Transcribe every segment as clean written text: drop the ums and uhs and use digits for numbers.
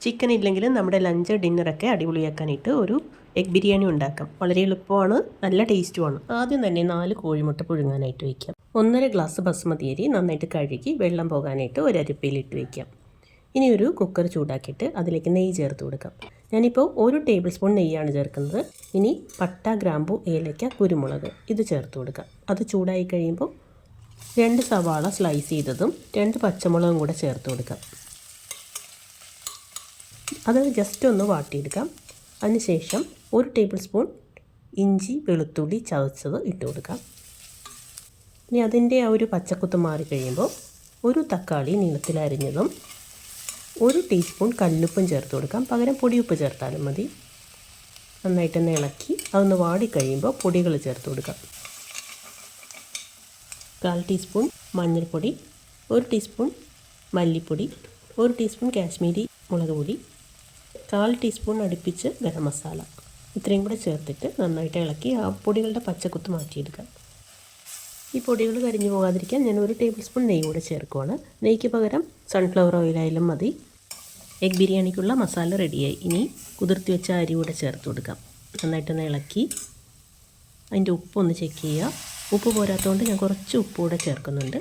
Chicken ഇല്ലെങ്കിലും നമ്മുടെ lunch ഡിന്നറൊക്കെ അടിപൊളിയാക്കാനായിട്ട് ഒരു എഗ് ബിരിയാണി ഉണ്ടാക്കാം. വളരെ എളുപ്പമാണ്, നല്ല ടേസ്റ്റുമാണ്. ആദ്യം തന്നെ 4 കോഴിമുട്ട പുഴുങ്ങാനായിട്ട് വയ്ക്കാം. 1.5 ഗ്ലാസ് ബസ്മതി അരി നന്നായിട്ട് കഴുകി വെള്ളം പോകാനായിട്ട് ഒരു അരിപ്പയിലിട്ട് വയ്ക്കാം. ഇനി ഒരു കുക്കർ ചൂടാക്കിയിട്ട് അതിലേക്ക് നെയ്യ് ചേർത്ത് കൊടുക്കാം. ഞാനിപ്പോൾ 1 ടേബിൾ സ്പൂൺ നെയ്യാണ് ചേർക്കുന്നത്. ഇനി പട്ട, ഗ്രാമ്പു, ഏലക്ക, കുരുമുളക് ഇത് ചേർത്ത് കൊടുക്കാം. അത് ചൂടായി കഴിയുമ്പോൾ 2 സവാള സ്ലൈസ് ചെയ്തതും 2 പച്ചമുളകും കൂടെ ചേർത്ത് കൊടുക്കാം. അത് ജസ്റ്റ് ഒന്ന് വാട്ടിയെടുക്കാം. അതിനുശേഷം 1 ടേബിൾ സ്പൂൺ ഇഞ്ചി വെളുത്തുള്ളി ചതച്ചത് ഇട്ട് കൊടുക്കാം. ഇനി അതിൻ്റെ ആ ഒരു പച്ചക്കുത്ത് മാറിക്കഴിയുമ്പോൾ 1 തക്കാളി നീളത്തിലരിഞ്ഞതും 1 ടീസ്പൂൺ കല്ലുപ്പും ചേർത്ത് കൊടുക്കാം. പകരം പൊടിയുപ്പ് ചേർത്താലും മതി. നന്നായിട്ടൊന്ന് ഇളക്കി അതൊന്ന് വാടിക്കഴിയുമ്പോൾ പൊടികൾ ചേർത്ത് കൊടുക്കാം. 1/4 ടീസ്പൂൺ മഞ്ഞൾപ്പൊടി, 1 ടീസ്പൂൺ മല്ലിപ്പൊടി, 1 ടീസ്പൂൺ കാശ്മീരി മുളക് പൊടി, 1/4 ടീസ്പൂൺ അടുപ്പിച്ച് ഗരം മസാല. ഇത്രയും കൂടെ ചേർത്തിട്ട് നന്നായിട്ട് ഇളക്കി ആ പൊടികളുടെ പച്ചക്കുത്ത് മാറ്റിയെടുക്കാം. ഈ പൊടികൾ കരിഞ്ഞു പോകാതിരിക്കാൻ ഞാൻ 1 ടേബിൾ സ്പൂൺ നെയ്യ് കൂടെ ചേർക്കുവാണ്. നെയ്യ്ക്ക് പകരം സൺഫ്ലവർ ഓയിലായാലും മതി. എഗ് ബിരിയാണിക്കുള്ള മസാല റെഡിയായി. ഇനി കുതിർത്തി വെച്ച അരി കൂടെ ചേർത്ത് കൊടുക്കാം. നന്നായിട്ടൊന്ന് ഇളക്കി അതിൻ്റെ ഉപ്പൊന്ന് ചെക്ക് ചെയ്യുക. ഉപ്പ് പോരാത്തതുകൊണ്ട് ഞാൻ കുറച്ച് ഉപ്പ് കൂടെ ചേർക്കുന്നുണ്ട്.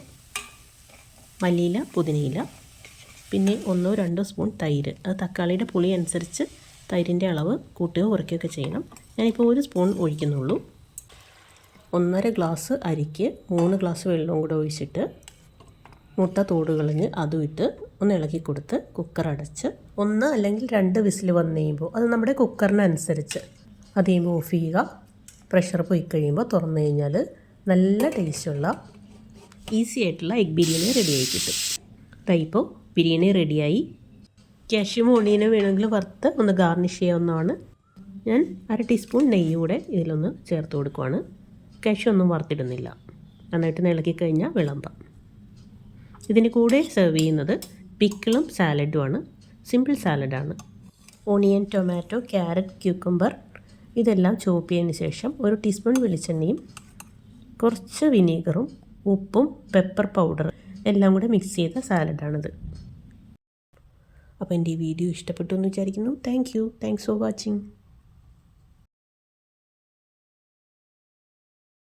മല്ലിയില, പുതിനയില, പിന്നെ 1-2 സ്പൂൺ തൈര്. അത് തക്കാളിയുടെ പുളി അനുസരിച്ച് തൈരിൻ്റെ അളവ് കൂട്ടുകയോ കുറയ്ക്കുകയൊക്കെ ചെയ്യണം. ഞാനിപ്പോൾ 1 സ്പൂൺ ഒഴിക്കുന്നുള്ളൂ. 1.5 ഗ്ലാസ് അരിക്ക് 3 ഗ്ലാസ് വെള്ളവും കൂടെ ഒഴിച്ചിട്ട് മുട്ട തോട് കളഞ്ഞ് അതും ഇട്ട് ഒന്ന് ഇളക്കി കൊടുത്ത് കുക്കർ അടച്ച് 1 അല്ലെങ്കിൽ 2 വിസിൽ വന്നു കഴിയുമ്പോൾ അത് നമ്മുടെ കുക്കറിനനുസരിച്ച് അത് കഴിയുമ്പോൾ ഓഫ് ചെയ്യുക. പ്രഷർ പോയി കഴിയുമ്പോൾ തുറന്നു കഴിഞ്ഞാൽ നല്ല ടേസ്റ്റുള്ള ഈസി ആയിട്ടുള്ള എഗ് ബിരിയാണി റെഡിയായി കിട്ടും. ഇപ്പോൾ ബിരിയാണി റെഡിയായി. കാഷ്യൂം ഓണിയനും വേണമെങ്കിൽ വറുത്ത് ഒന്ന് ഗാർണിഷ് ചെയ്യാവുന്നതാണ്. ഞാൻ 1/2 ടീസ്പൂൺ നെയ്യ് കൂടെ ഇതിലൊന്ന് ചേർത്ത് കൊടുക്കുവാണ്. കാഷ്യൂ ഒന്നും വറുത്തിടുന്നില്ല. നന്നായിട്ട് ഇളക്കി കഴിഞ്ഞാൽ വിളമ്പാം. ഇതിന് കൂടെ സെർവ് ചെയ്യുന്നത് പിക്കിളും സാലഡുമാണ്. സിമ്പിൾ സാലഡാണ്. ഓണിയൻ, ടൊമാറ്റോ, ക്യാരറ്റ്, ക്യൂക്കമ്പർ ഇതെല്ലാം ചോപ്പ് ചെയ്തതിന് ശേഷം 1 ടീസ്പൂൺ വെളിച്ചെണ്ണയും കുറച്ച് വിനീഗറും ഉപ്പും പെപ്പർ പൗഡർ എല്ലാം കൂടെ മിക്സ് ചെയ്ത സാലഡാണിത്. അപ്പോൾ എൻ്റെ ഈ വീഡിയോ ഇഷ്ടപ്പെട്ടു എന്ന് വിചാരിക്കുന്നു. Thanks for watching.